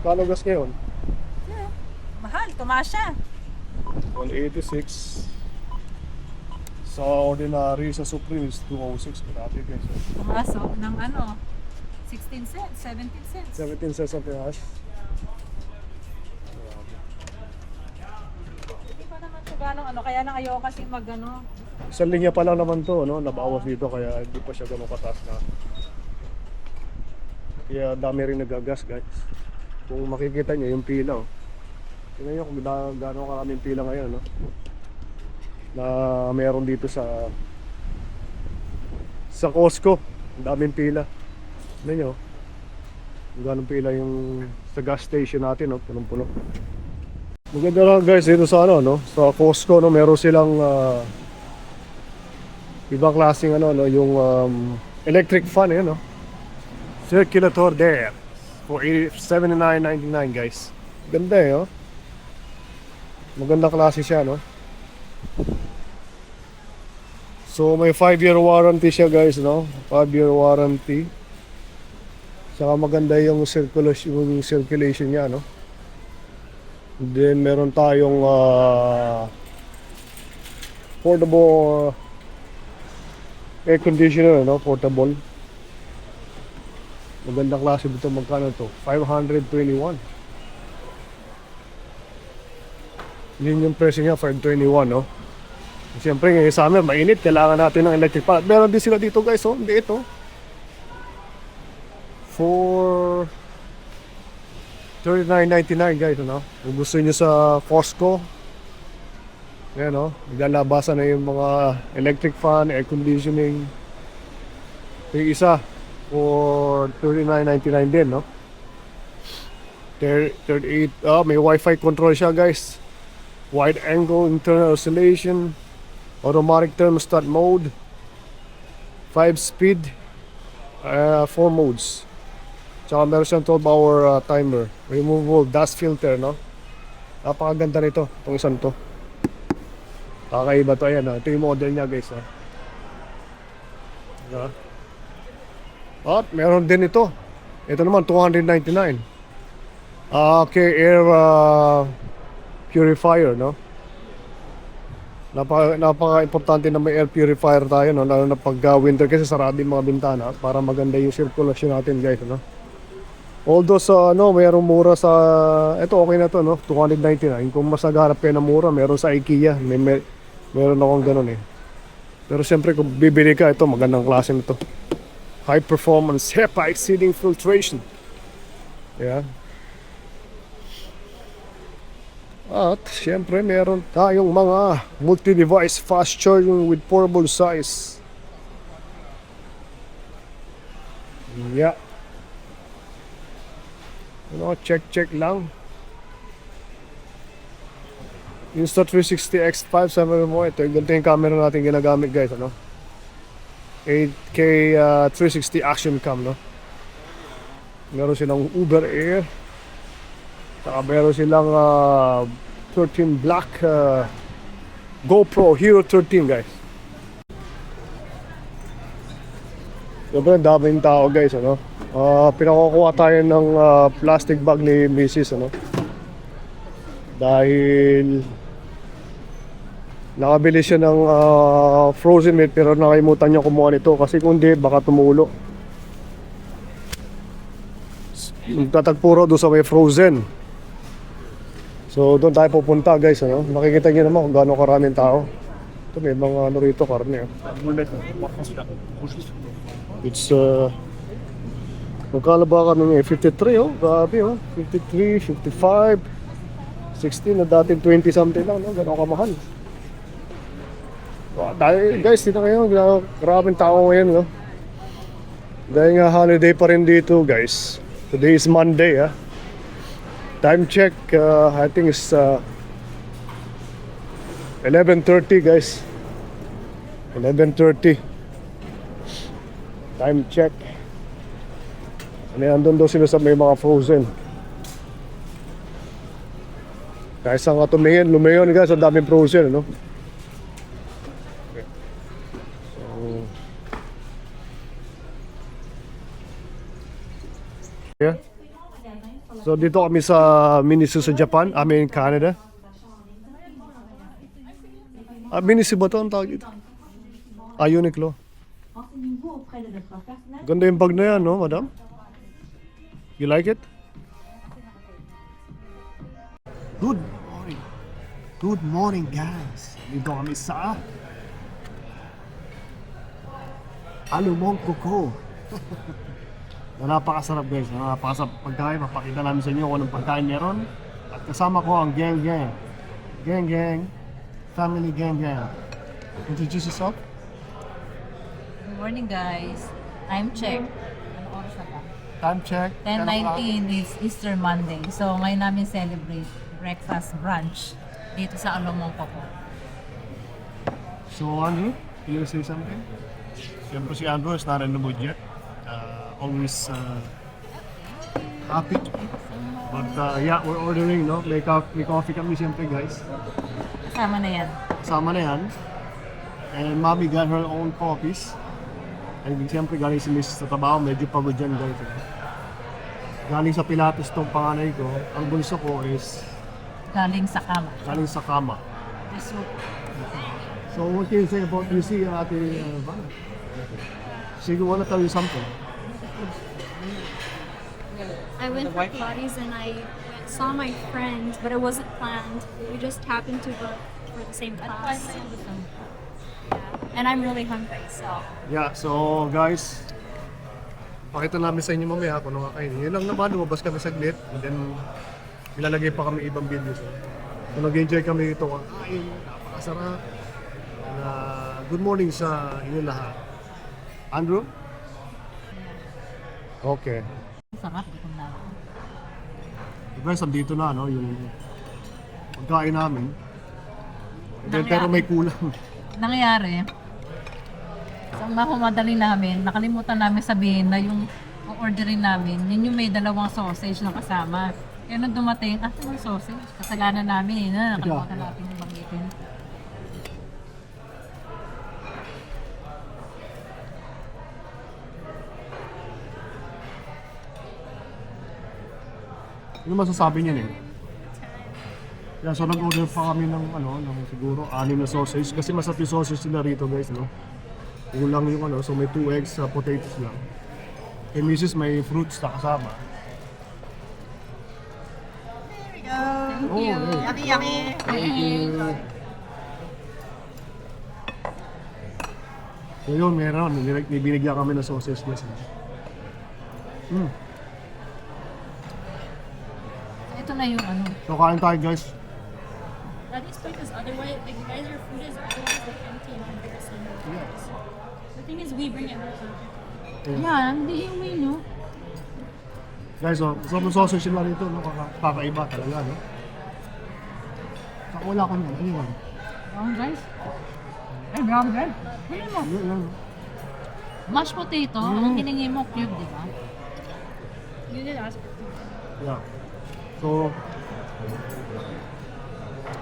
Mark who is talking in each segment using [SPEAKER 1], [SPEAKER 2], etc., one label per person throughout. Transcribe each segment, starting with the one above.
[SPEAKER 1] Magkano gas ngayon?
[SPEAKER 2] Mahal, tumaas siya.
[SPEAKER 1] 186. Sa ordinary, sa Supreme is 206. Grabe guys.
[SPEAKER 2] Tumaas ng ano, 16 cents, 17 cents.
[SPEAKER 1] 17 cents ang pinas.
[SPEAKER 2] Hindi pa naman ito ganong ano, kaya lang ayaw kasi mag ano.
[SPEAKER 1] Isang linya pa lang naman to, no? Nabawas dito kaya hindi pa siya ganun kataas na. Kaya dami rin nagagas guys. Kung makikita nyo yung pila, oh. Tingnan nyo kung gano'ng karaming pila ngayon, no? Na meron dito sa Costco. Ang daming pila. Tingnan nyo kung gano'ng pila yung sa gas station natin, no? Punong-puno. Maganda lang guys dito sa ano, no? Sa Costco, no? Meron silang ibang klaseng ano, no? Yung electric fan, no? Circulator there for $79.99 guys. Ganda eh, oh. Maganda klase siya, no? So may 5-year warranty siya guys, no? 5-year warranty. Saka maganda yung circulation niya, no? And then meron tayong portable air conditioner, no? Portable. Magandang klase dito. Magkano to? 521. Yun yung presyo niya, 521, no? Siyempre ngayon sa amin, mainit. Kailangan natin ng electric fan. Meron din sila dito guys, oh. Hindi ito. For $39.99 guys, no? Kung gusto nyo sa Costco, yan, no? Naglalabasan na yung mga electric fan, air conditioning. Yung isa for $39.99 din, no? 38, may Wi-Fi control siya guys. Wide angle internal oscillation, automatic thermostat mode, 5-speed, 4 modes. Tsaka meron siyang 12-hour timer, removable dust filter, no? Napakaganda nito, itong isang to. Kakaiba to, ayan, ito yung model niya guys, ha? At meron din ito. Ito naman, $299. Okay, air purifier, no? Napaka-importante na may air purifier tayo, no? Lalo na pag winter kasi sarado yung mga bintana para maganda yung sirkulasyon natin guys, no? Although sa ano, mayroong mura sa ito, okay na to, no? $299. Kung mas nagharap kayo ng mura, meron sa IKEA. Meron akong ganun eh. Pero siyempre kung bibili ka, ito magandang klase nito. High performance HEPA exceeding filtration. Yeah. At siyempre meron tayong mga multi-device fast charging with portable size. Yeah. Ano, check lang. Insta360 X5, sabi mo, ito yung ganito yung camera natin ginagamit guys, ano? 8K 360 action cam, no? Meron silang Uber Air. Saka meron silang 13 black GoPro Hero 13 guys. Siyempre daming tao guys, ano? Pinakukuha tayo ng plastic bag ni Mrs. ano? Dahil nakabili siya ng frozen meat pero nakalimutan niya kumuha nito kasi kung hindi baka tumulo. Tatagpuro doon sa may frozen. So doon tayo pupunta guys, ano? Makikita niyo naman kung gaano karaming tao. Ito may mga ano rito, karne. It's magkano ba kami 53 oh, grabe oh. 53, 55, 16 na dating 20 something lang, no? Gano'ng kamahal. Dahil guys, dito kayo, maraming tao ngayon, no? Dahil nga holiday pa rin dito guys. Today is Monday, ha? Time check, I think it's 11:30 guys. 11:30. Time check. Andun daw sila sa may mga frozen. Kahit saan ka tumingin, lumayon guys, ang daming frozen, no? So, yeah. So dito kami sa Miniso sa Japan, Canada. Miniso ba ito ang tawag dito? Uniqlo. Ganda yung bag na yan, no, madam? You like it? Good morning. Good morning, guys. Dito kami sa Alumong Kuko. Na napakasarap, guys. Napakasarap pagkain. Mapakita namin sa inyo kung anong pagkain meron. At kasama ko ang gang. Gang. Family gang. Introduce yourself.
[SPEAKER 2] Good morning guys. Time check. Ano oras na ba?
[SPEAKER 1] Time check.
[SPEAKER 2] 10:19 is Easter Monday. So ngayon namin celebrate breakfast brunch dito sa Alumong Kuko.
[SPEAKER 1] So, Andrew, can you say something? Siyempre si Andrew is not in the mood yet. Always happy. But yeah, we're ordering, no? May coffee kami siyempre, guys.
[SPEAKER 2] Kasama na yan.
[SPEAKER 1] Kasama na yan. And mommy got her own coffees. And siyempre galing si Mrs. sa trabaho, medyo pagod dyan, guys. Galing sa Pilates tong panganay ko. Ang bunso ko is
[SPEAKER 2] Galing sa kama.
[SPEAKER 1] galing sa kama.
[SPEAKER 2] So,
[SPEAKER 1] So what can you say about Lucy, Ate Van? She wanna tell you something.
[SPEAKER 3] I went for Pilates and saw my friend, but it wasn't planned. We just happened to book for the same class. Yeah. And I'm really hungry, so.
[SPEAKER 1] Yeah, so guys, pakita namin sa inyo mamaya kung ano kakainin. Yun lang naman, lumabas kami saglit. And then, ilalagay pa kami ibang videos. So nag-enjoy kami ito. Ay, napakasarap. And, good morning sa inyo lahat. Andrew? Okay.
[SPEAKER 2] sarap. Gutom na ako.
[SPEAKER 1] So guys, andito na, no, yung pagkain namin. Pero may kulang.
[SPEAKER 2] Nangyari, sa makumadali namin, nakalimutan namin sabihin na yung orderin namin, yun yung may dalawang sausage na kasama. Kaya nung dumating, yung sausage? Kasalanan namin na nakalimutan natin yung bangitin.
[SPEAKER 1] Ano masasabi niya eh? Yeah, so nag-order pa kami ng ng siguro 6 na sausage kasi masarap yung sausage nila rito, guys, no. Kulang yung so may 2 eggs sa potatoes lang. Kay Mrs. may fruits na kasama.
[SPEAKER 2] Thank
[SPEAKER 1] Oh,
[SPEAKER 2] you.
[SPEAKER 1] hey.
[SPEAKER 2] Yummy, yummy.
[SPEAKER 1] Thank you. So yun, meron. May binigyan kami ng sausage, guys.
[SPEAKER 2] Ito na yung
[SPEAKER 1] So kain tayo, guys.
[SPEAKER 3] That is because otherwise, like, you guys, your food is otherwise like empty and embarrassing. The thing is, we bring it home.
[SPEAKER 2] Yan, hindi yung menu.
[SPEAKER 1] Guys, sobrang sausage nila rito, no? Kakaiba talaga, no? Saka wala ko niyan. Ano yun?
[SPEAKER 2] Brown rice. Ay, brown rice. Ano mo?
[SPEAKER 1] Yun.
[SPEAKER 2] Mashed potato, ang hiningi mo cube, di ba?
[SPEAKER 3] You did ask for food.
[SPEAKER 1] Yeah. So,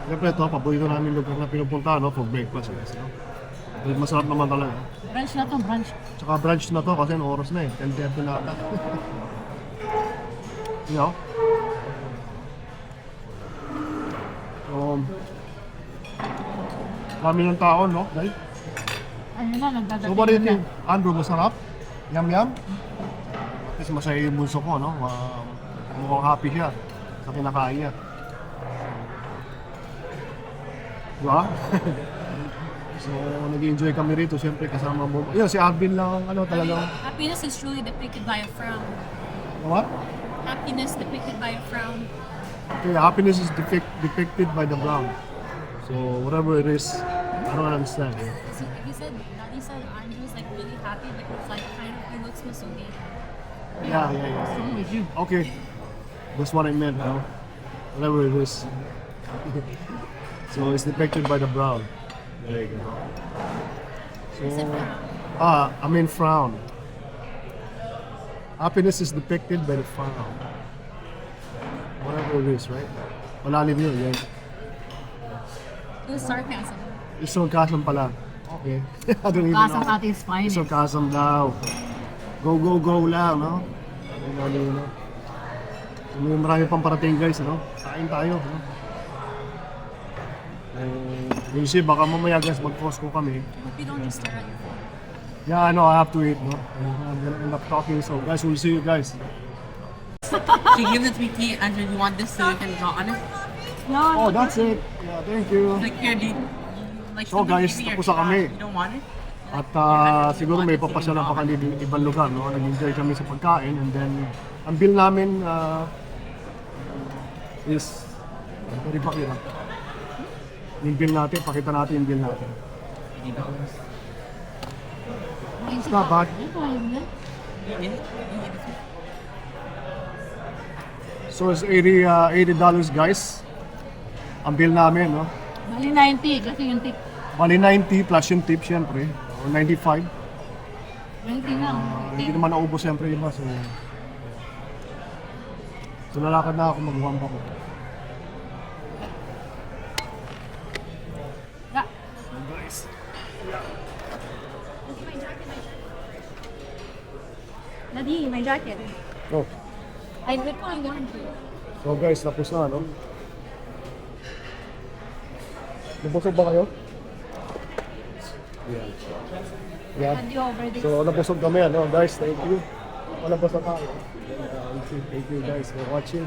[SPEAKER 1] siyempre ito, paborito namin lugar na pinupunta, no? For breakfast, guys, no? Dahil masarap naman talaga.
[SPEAKER 2] Brunch na to, brunch.
[SPEAKER 1] Tsaka brunch na to kasi ang oras na eh. 10:30 na ata. You know? So, kami ng tao, no? Dahil?
[SPEAKER 2] Ayun na, nagdadating
[SPEAKER 1] So, what do you
[SPEAKER 2] na.
[SPEAKER 1] think? Andrew, masarap? Yum? Kasi masaya yung bunso ko, no? Mukhang happy siya sa kinakain niya. Diba? So, nag-enjoy kami rito. Siyempre, kasama mo. Ayun, si Alvin lang ang talagang...
[SPEAKER 3] Happiness is truly depicted by a frown.
[SPEAKER 1] What?
[SPEAKER 3] Happiness depicted by a frown.
[SPEAKER 1] Okay, happiness is depicted by the brown. So, whatever it is, I don't understand.
[SPEAKER 3] So, he said Andrew's like really happy, like it's like kind of, he looks Masudi.
[SPEAKER 1] Yeah.
[SPEAKER 2] I'm with you.
[SPEAKER 1] Okay. That's what I meant, no? Whatever it is. So, it's depicted by the brown. There you go. So, I mean frown. Happiness is depicted by the frown. Whatever it is, right? Malalim yun, yeah.
[SPEAKER 3] It was sarcasm.
[SPEAKER 1] Yung sarcasm pala. Okay. I don't even
[SPEAKER 2] Kasang
[SPEAKER 1] know.
[SPEAKER 2] ating spine.
[SPEAKER 1] Sarcasm daw. Go lang, no? Ano. So, may marami pang parating guys, ano? Kain tayo, ano? We'll see, baka mamaya guys mag-Costco kami.
[SPEAKER 3] Hope you don't just stare at your phone.
[SPEAKER 1] Yeah, I know, I have to eat, no? I'm gonna end up talking, so guys, we'll see you guys.
[SPEAKER 4] She gives it to me, Kate, and you want this so you can draw on it?
[SPEAKER 1] Oh, that's it. Yeah, thank you.
[SPEAKER 4] Like, here, do you, like,
[SPEAKER 1] So, guys,
[SPEAKER 4] give me your
[SPEAKER 1] tapos na kami.
[SPEAKER 4] trash. You don't want it?
[SPEAKER 1] At siguro may papasyalan pa kami din ibang lugar, no? Nag-enjoy kami sa pagkain, and then ang bill namin is pwede pakita. Yung bill natin, pakita natin yung bill natin. It's not bad. So it's $80 guys. Ang bill namin, no?
[SPEAKER 2] Bali 90 kasi yung tip.
[SPEAKER 1] Bali 90 plus yung tip syempre. O 95.
[SPEAKER 2] 20 lang.
[SPEAKER 1] Hindi naman naubos syempre iba. So lalakad na ako, mag-wampa ko.
[SPEAKER 2] Yeah.
[SPEAKER 1] Guys.
[SPEAKER 3] Daddy, my jacket.
[SPEAKER 1] Oh.
[SPEAKER 3] I literally wanted to.
[SPEAKER 1] So guys, tapos na, no? Nabusog ba kayo? Yeah. Yeah.
[SPEAKER 3] Hand you over this.
[SPEAKER 1] So nabusog kami, ano? Guys, thank you. Wala ba sa tao? Thank you guys for watching.